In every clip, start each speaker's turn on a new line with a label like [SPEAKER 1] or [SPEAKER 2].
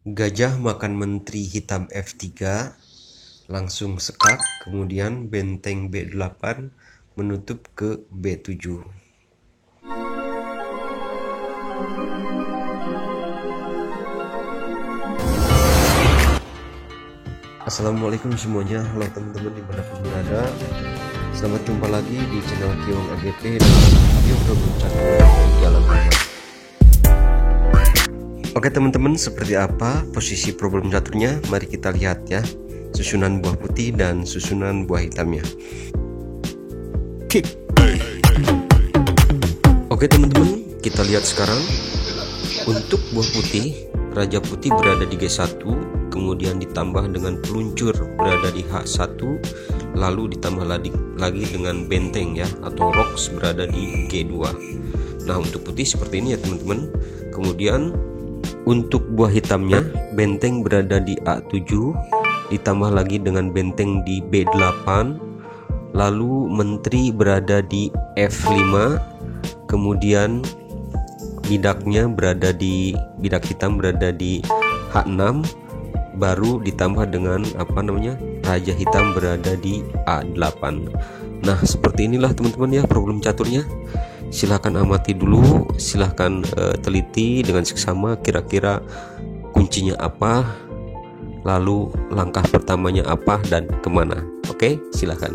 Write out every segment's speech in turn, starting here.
[SPEAKER 1] Gajah makan menteri hitam F3, langsung sekak, kemudian benteng B8 menutup ke B7. Assalamualaikum semuanya, halo teman-teman dimanapun berada. Selamat jumpa lagi di channel Kiong AGP dan video problem catur di jalan rumah. Oke teman-teman, seperti apa posisi problem caturnya? Mari kita lihat ya, susunan buah putih dan susunan buah hitamnya. Kick. Oke teman-teman, kita lihat sekarang. Untuk buah putih, raja putih berada di G1, kemudian ditambah dengan peluncur berada di H1, lalu ditambah lagi dengan benteng ya, atau rocks berada di G2. Nah, untuk putih seperti ini ya teman-teman. Kemudian untuk buah hitamnya, benteng berada di A7, ditambah lagi dengan benteng di B8, lalu menteri berada di F5, kemudian bidak hitam berada di H6, baru ditambah dengan raja hitam berada di A8. Nah, seperti inilah teman-teman ya problem caturnya. Silahkan amati dulu, silahkan teliti dengan seksama kira-kira kuncinya apa, lalu langkah pertamanya apa dan kemana. Oke, silahkan.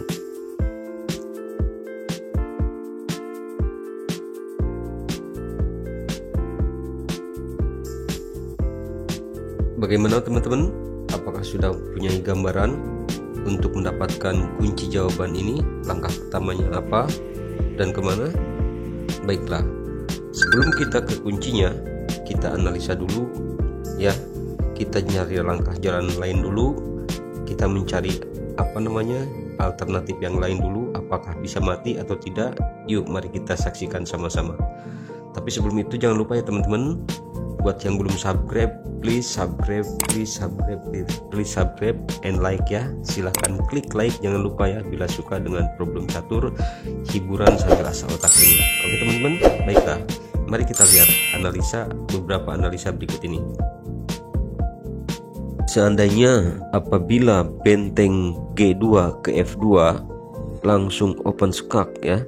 [SPEAKER 1] Bagaimana teman-teman? Apakah sudah punya gambaran untuk mendapatkan kunci jawaban ini? Langkah pertamanya apa dan kemana? Baiklah, sebelum kita ke kuncinya, kita analisa dulu ya. Kita nyari langkah jalan lain dulu. Kita mencari alternatif yang lain dulu. Apakah bisa mati atau tidak? Yuk, mari kita saksikan sama-sama. Tapi sebelum itu jangan lupa ya teman-teman, buat yang belum subscribe, please subscribe and like ya. Silahkan klik like, jangan lupa ya bila suka dengan problem catur, hiburan sambil asal otak ini. Oke teman-teman, baiklah, mari kita lihat beberapa analisa berikut ini. Seandainya apabila benteng G2 ke F2 langsung open skak ya,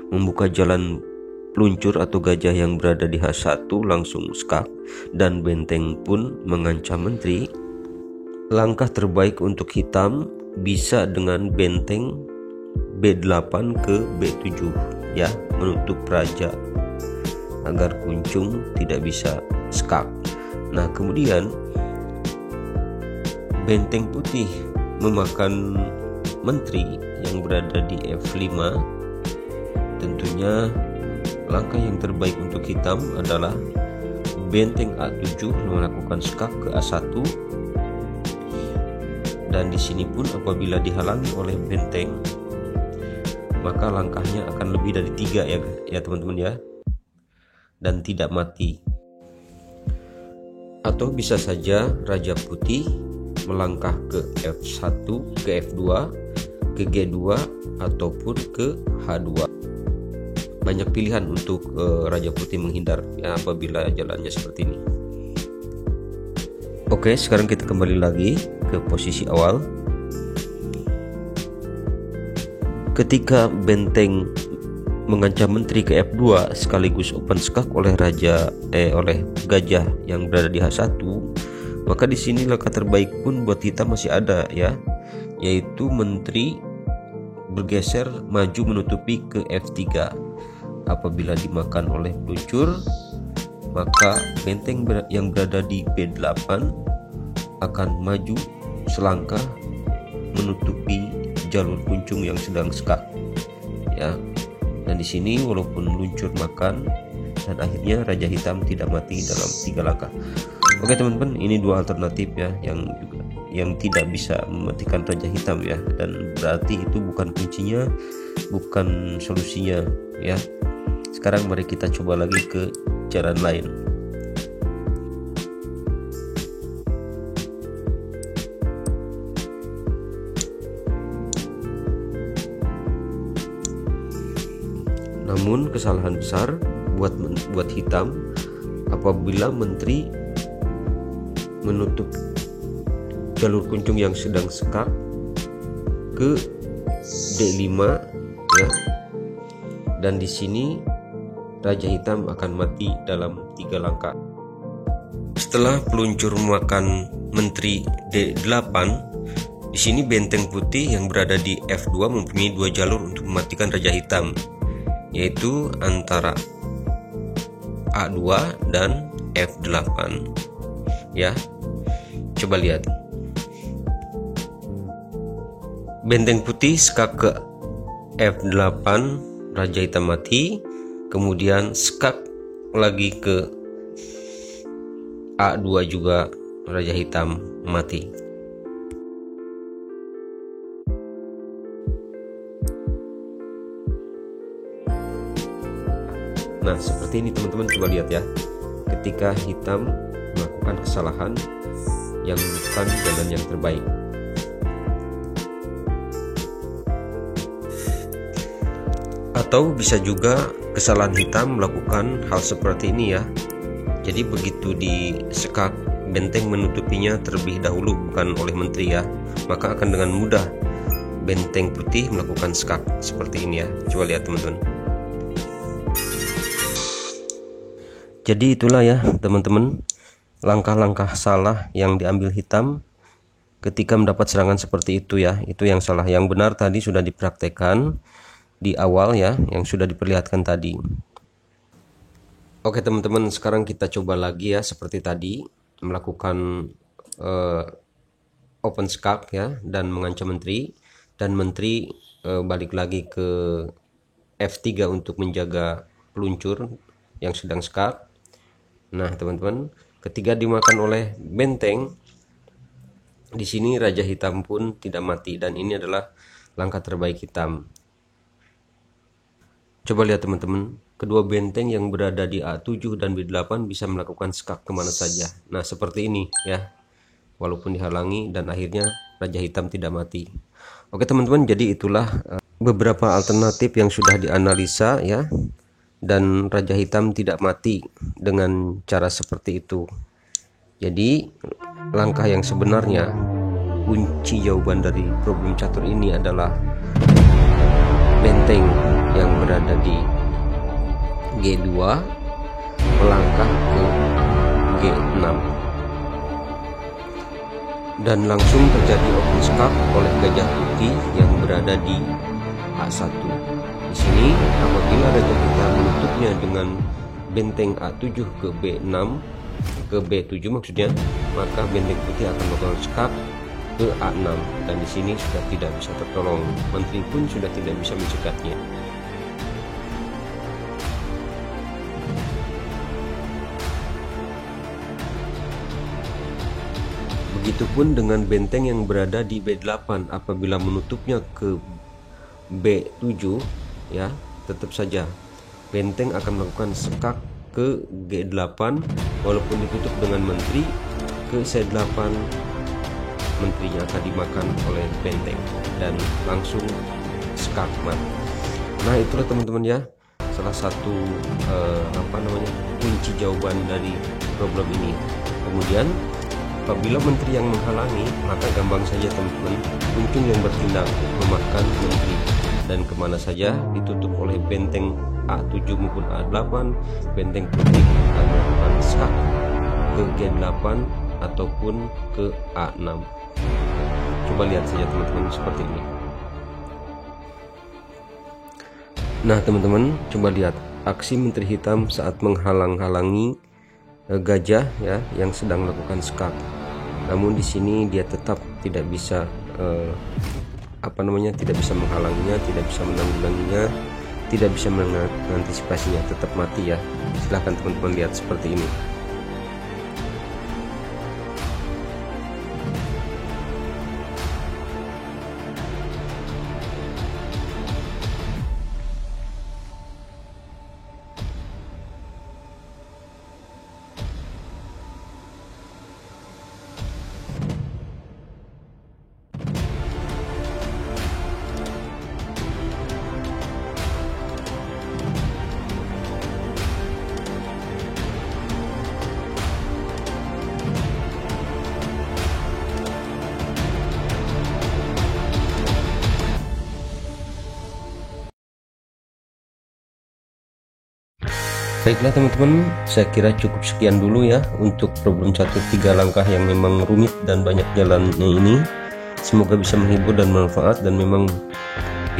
[SPEAKER 1] membuka jalan peluncur atau gajah yang berada di H1 langsung skak, dan benteng pun mengancam menteri, langkah terbaik untuk hitam bisa dengan benteng B8 ke B7 ya, menutup raja agar kuncung tidak bisa skak. Nah, kemudian benteng putih memakan menteri yang berada di F5. Tentunya langkah yang terbaik untuk hitam adalah benteng A7 melakukan skak ke A1, dan di sini pun apabila dihalangi oleh benteng, maka langkahnya akan lebih dari 3 ya teman-teman ya, dan tidak mati. Atau bisa saja raja putih melangkah ke F1, ke F2, ke G2 ataupun ke H2. Banyak pilihan untuk raja putih menghindar ya apabila jalannya seperti ini. Oke, sekarang kita kembali lagi ke posisi awal. Ketika benteng mengancam menteri ke F2 sekaligus open skak oleh gajah yang berada di H1, maka di sini langkah terbaik pun buat hitam masih ada ya, yaitu menteri bergeser maju menutupi ke F3. Apabila dimakan oleh peluncur, maka benteng yang berada di B8 akan maju selangkah menutupi jalur kuncung yang sedang skak ya. Dan di sini walaupun luncur makan, dan akhirnya raja hitam tidak mati dalam 3 langkah. Oke teman-teman, ini 2 alternatif ya yang tidak bisa mematikan raja hitam ya, dan berarti itu bukan kuncinya, bukan solusinya ya. Sekarang mari kita coba lagi ke jalan lain. Namun kesalahan besar buat hitam apabila menteri menutup jalur kunjung yang sedang skak ke D5 ya. Dan di sini Raja Hitam akan mati dalam 3 langkah. Setelah peluncur memakan Menteri D8, di sini benteng putih yang berada di F2 mempunyai 2 jalur untuk mematikan Raja Hitam, yaitu antara A2 dan F8 ya. Coba lihat, benteng putih skak ke F8, Raja Hitam mati, kemudian skak lagi ke A2 juga, Raja Hitam mati. Nah, seperti ini teman-teman, coba lihat ya. Ketika hitam melakukan kesalahan yang bukan jalan yang terbaik. Atau bisa juga kesalahan hitam melakukan hal seperti ini ya. Jadi begitu disekak, benteng menutupinya terlebih dahulu, bukan oleh menteri ya, maka akan dengan mudah benteng putih melakukan skak seperti ini ya. Coba lihat teman-teman. Jadi itulah ya teman-teman, langkah-langkah salah yang diambil hitam ketika mendapat serangan seperti itu ya. Itu yang salah. Yang benar tadi sudah dipraktekkan di awal ya, yang sudah diperlihatkan tadi. Oke teman-teman, sekarang kita coba lagi ya, seperti tadi melakukan open skak ya, dan mengancam menteri, dan menteri balik lagi ke F3 untuk menjaga peluncur yang sedang skak. Nah teman-teman, ketika dimakan oleh benteng, di sini Raja Hitam pun tidak mati, dan ini adalah langkah terbaik hitam. Coba lihat teman-teman, kedua benteng yang berada di A7 dan B8 bisa melakukan skak kemana saja. Nah seperti ini ya, walaupun dihalangi, dan akhirnya Raja Hitam tidak mati. Oke teman-teman, jadi itulah beberapa alternatif yang sudah dianalisa ya, dan Raja Hitam tidak mati dengan cara seperti itu. Jadi langkah yang sebenarnya, kunci jawaban dari problem catur ini adalah benteng yang berada di G2 melangkah ke G6, dan langsung terjadi open skak oleh gajah putih yang berada di A1. Di sini apabila Raja Hitam menutupnya dengan benteng A7 ke B6, ke B7 maksudnya, maka benteng putih akan melakukan skak ke A6, dan di sini sudah tidak bisa tertolong. Menteri pun sudah tidak bisa mencegahnya. Begitupun dengan benteng yang berada di B8, apabila menutupnya ke B7 ya, tetap saja benteng akan melakukan skak ke G8, walaupun ditutup dengan menteri ke C8, menterinya akan dimakan oleh benteng dan langsung skak mati. Nah itulah teman-teman ya, salah satu kunci jawaban dari problem ini. Kemudian apabila menteri yang menghalangi, maka gampang saja teman-teman, kunjung yang bertindak memakan menteri, dan kemana saja ditutup oleh benteng A7 maupun A8, benteng putih akan melakukan skak ke G8 ataupun ke A6. Coba lihat saja teman-teman seperti ini. Nah teman-teman, coba lihat aksi menteri hitam saat menghalang-halangi gajah ya yang sedang melakukan skak. Namun di sini dia tetap tidak bisa tidak bisa menghalanginya, tidak bisa menanggulanginya, tidak bisa mengantisipasinya, tetap mati ya. Silahkan teman-teman lihat seperti ini. Baiklah teman-teman, saya kira cukup sekian dulu ya untuk problem 1 3 langkah yang memang rumit dan banyak jalannya ini. Semoga bisa menghibur dan bermanfaat, dan memang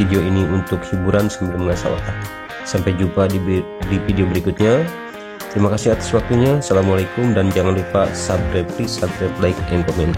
[SPEAKER 1] video ini untuk hiburan sambil mengasah otak. Sampai jumpa di video berikutnya. Terima kasih atas waktunya. Assalamualaikum, dan jangan lupa subscribe, please subscribe, like, and comment.